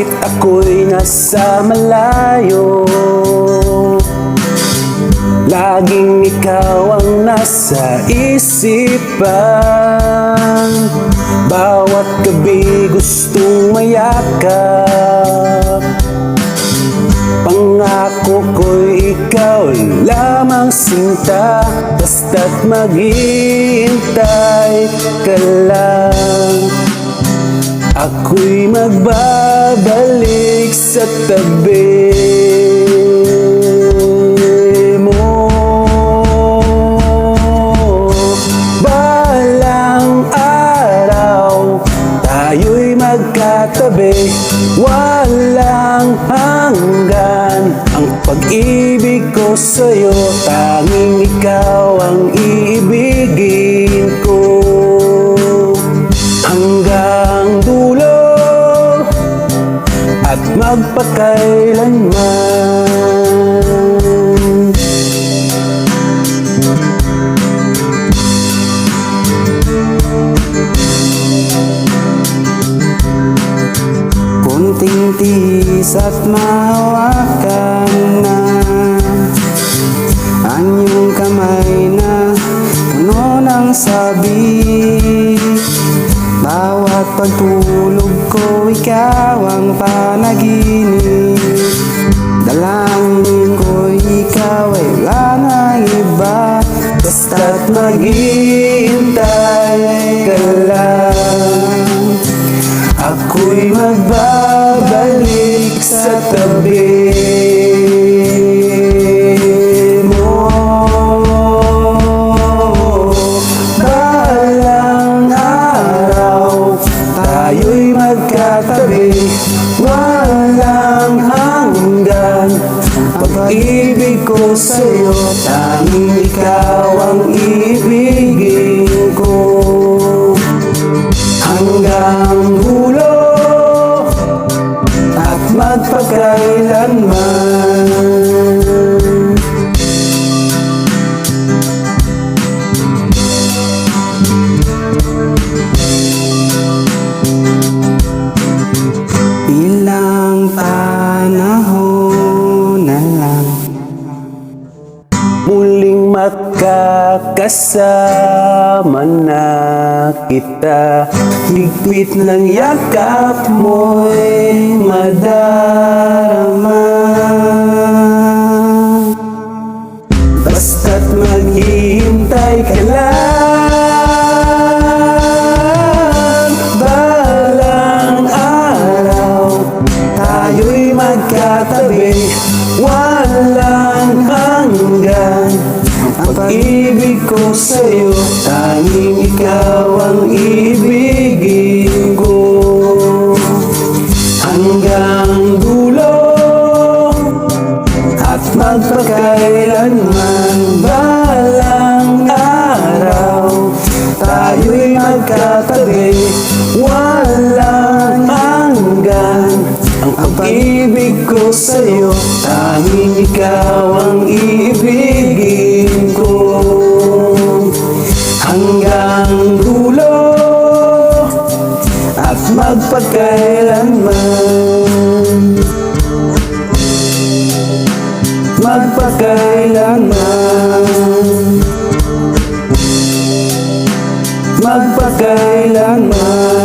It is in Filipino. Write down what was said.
Kahit ako'y nasa malayo, laging ikaw ang nasa isipan. Bawat gabi gustong mayakap, pangako ko'y ikaw lamang sinta. Basta't maghihintay ka lang, ako'y magbabalik sa tabi mo. Balang araw tayo'y magkatabi, walang hanggan ang pag-ibig ko sa'yo. Tanging ikaw ang iibigin ko hanggang dulo at magpakailanman. Kunting tiis at mahawakan na ang iyong kamay na puno ng sabik. Bawat pagtulog ko, ikaw ang panaginip. Dalangin ko, ikaw ay wala nang iba. Basta't maghihintay ka lang, ako'y magbabalik sa tabi mo. Balang araw tayo'y magkatabi, walang hanggan ang pag-ibig ko sa'yo. Tanging ikaw ang ibigin ko hanggang dulo at magpakailanman. Ilang panahon na lang muling makakasama na kita. Higpit ng yakap mo'y madarama. Basta't maghihintay ka lang, balang araw tayo'y magkatabi, walang hanggan ang pag-ibig ko sa'yo. Tanging ikaw ang ibigin ko hanggang dulo at magpakailanman. Balang araw tayo'y magkatabi, walang hanggan ang pag-ibig ko sa'yo. Tanging ikaw ang ibigin ko hanggang dulo at magpakailanman. Magpakailanman. Magpakailanman.